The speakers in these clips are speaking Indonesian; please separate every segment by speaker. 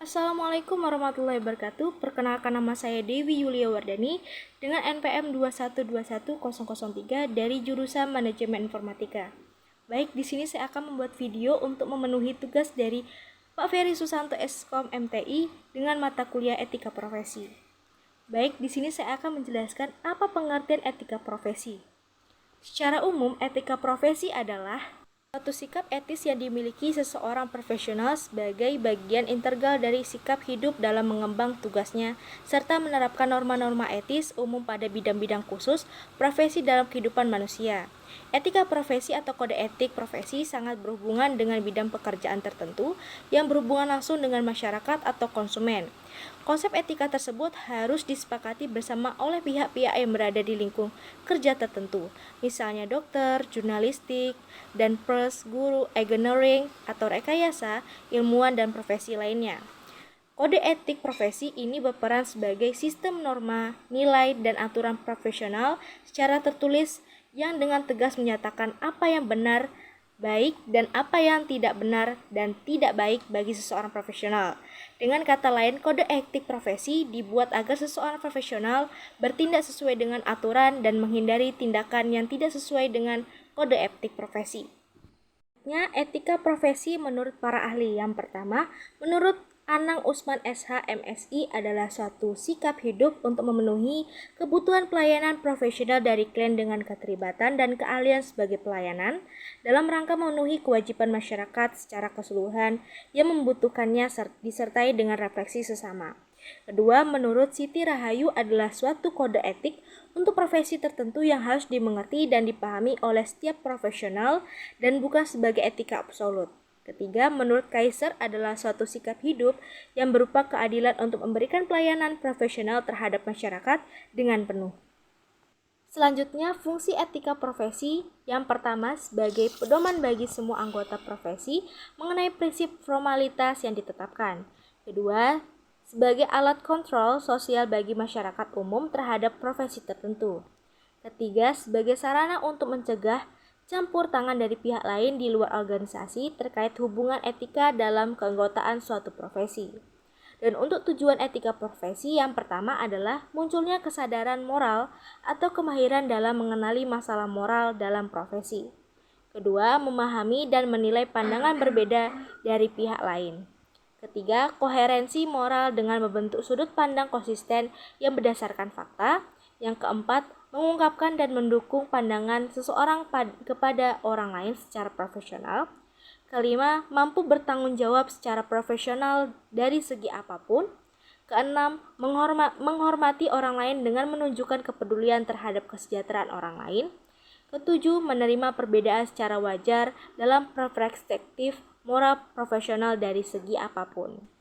Speaker 1: Assalamualaikum warahmatullahi wabarakatuh. Perkenalkan, nama saya Dewi Yulia Wardani dengan NPM 2121003 dari jurusan Manajemen Informatika. Baik, di sini saya akan membuat video untuk memenuhi tugas dari Pak Ferry Susanto Eskom MTI dengan mata kuliah Etika Profesi. Baik, di sini saya akan menjelaskan apa pengertian etika profesi. Secara umum, etika profesi adalah suatu sikap etis yang dimiliki seseorang profesional sebagai bagian integral dari sikap hidup dalam mengemban tugasnya, serta menerapkan norma-norma etis umum pada bidang-bidang khusus profesi dalam kehidupan manusia. Etika profesi atau kode etik profesi sangat berhubungan dengan bidang pekerjaan tertentu yang berhubungan langsung dengan masyarakat atau konsumen. Konsep etika tersebut harus disepakati bersama oleh pihak-pihak yang berada di lingkup kerja tertentu, misalnya dokter, jurnalistik, dan pers, guru, engineering, atau rekayasa, ilmuwan, dan profesi lainnya. Kode etik profesi ini berperan sebagai sistem norma, nilai, dan aturan profesional secara tertulis yang dengan tegas menyatakan apa yang benar, baik, dan apa yang tidak benar dan tidak baik bagi seseorang profesional. Dengan kata lain, kode etik profesi dibuat agar seseorang profesional bertindak sesuai dengan aturan dan menghindari tindakan yang tidak sesuai dengan kode etik profesi. Etika profesi menurut para ahli. Yang pertama, menurut Anang Usman SH MSI adalah suatu sikap hidup untuk memenuhi kebutuhan pelayanan profesional dari klien dengan keterlibatan dan keahlian sebagai pelayanan dalam rangka memenuhi kewajiban masyarakat secara keseluruhan yang membutuhkannya disertai dengan refleksi sesama. Kedua, menurut Siti Rahayu adalah suatu kode etik untuk profesi tertentu yang harus dimengerti dan dipahami oleh setiap profesional dan bukan sebagai etika absolut. Ketiga, menurut Kaiser adalah suatu sikap hidup yang berupa keadilan untuk memberikan pelayanan profesional terhadap masyarakat dengan penuh. Selanjutnya, fungsi etika profesi. Yang pertama, sebagai pedoman bagi semua anggota profesi mengenai prinsip formalitas yang ditetapkan. Kedua, sebagai alat kontrol sosial bagi masyarakat umum terhadap profesi tertentu. Ketiga, sebagai sarana untuk mencegah campur tangan dari pihak lain di luar organisasi terkait hubungan etika dalam keanggotaan suatu profesi. Dan untuk tujuan etika profesi, yang pertama adalah munculnya kesadaran moral atau kemahiran dalam mengenali masalah moral dalam profesi. Kedua, memahami dan menilai pandangan berbeda dari pihak lain. Ketiga, koherensi moral dengan membentuk sudut pandang konsisten yang berdasarkan fakta. Yang keempat, mengungkapkan dan mendukung pandangan seseorang kepada orang lain secara profesional. Kelima, mampu bertanggung jawab secara profesional dari segi apapun. Keenam, menghormati orang lain dengan menunjukkan kepedulian terhadap kesejahteraan orang lain. Ketujuh, menerima perbedaan secara wajar dalam perspektif moral profesional dari segi apapun.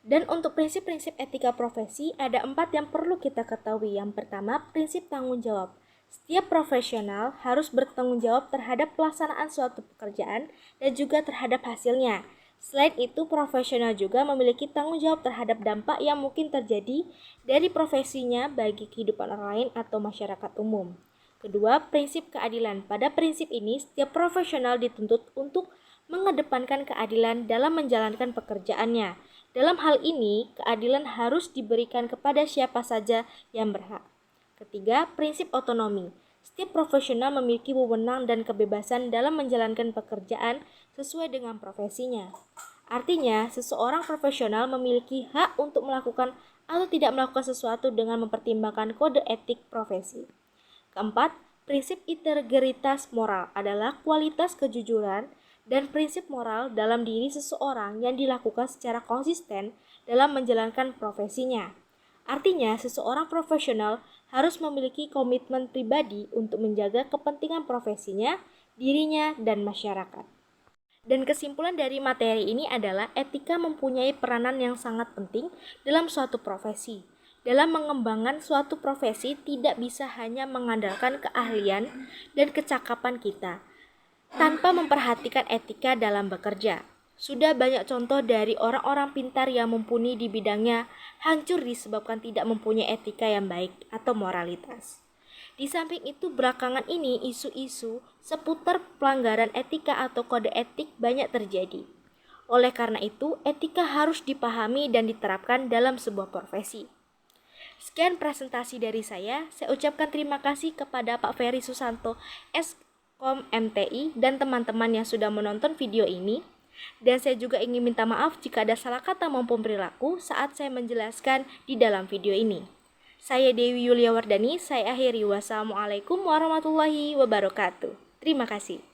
Speaker 1: Dan untuk prinsip-prinsip etika profesi, ada 4 yang perlu kita ketahui. Yang pertama, prinsip tanggung jawab. Setiap profesional harus bertanggung jawab terhadap pelaksanaan suatu pekerjaan dan juga terhadap hasilnya. Selain itu, profesional juga memiliki tanggung jawab terhadap dampak yang mungkin terjadi dari profesinya bagi kehidupan orang lain atau masyarakat umum. Kedua, prinsip keadilan. Pada prinsip ini, setiap profesional dituntut untuk mengedepankan keadilan dalam menjalankan pekerjaannya. Dalam hal ini, keadilan harus diberikan kepada siapa saja yang berhak. Ketiga, prinsip otonomi. Setiap profesional memiliki wewenang dan kebebasan dalam menjalankan pekerjaan sesuai dengan profesinya. Artinya, seseorang profesional memiliki hak untuk melakukan atau tidak melakukan sesuatu dengan mempertimbangkan kode etik profesi. Keempat, prinsip integritas moral adalah kualitas kejujuran dan prinsip moral dalam diri seseorang yang dilakukan secara konsisten dalam menjalankan profesinya. Artinya, seseorang profesional harus memiliki komitmen pribadi untuk menjaga kepentingan profesinya, dirinya, dan masyarakat. Dan kesimpulan dari materi ini adalah etika mempunyai peranan yang sangat penting dalam suatu profesi. Dalam mengembangkan suatu profesi tidak bisa hanya mengandalkan keahlian dan kecakapan kita, tanpa memperhatikan etika dalam bekerja. Sudah banyak contoh dari orang-orang pintar yang mumpuni di bidangnya hancur disebabkan tidak mempunyai etika yang baik atau moralitas. Di samping itu, belakangan ini isu-isu seputar pelanggaran etika atau kode etik banyak terjadi. Oleh karena itu, etika harus dipahami dan diterapkan dalam sebuah profesi. Sekian presentasi dari saya ucapkan terima kasih kepada Pak Ferry Susanto, Eskom MTI, dan teman-teman yang sudah menonton video ini. Dan saya juga ingin minta maaf jika ada salah kata maupun perilaku saat saya menjelaskan di dalam video ini. Saya Dewi Yulia Wardani, saya akhiri. Wassalamualaikum warahmatullahi wabarakatuh. Terima kasih.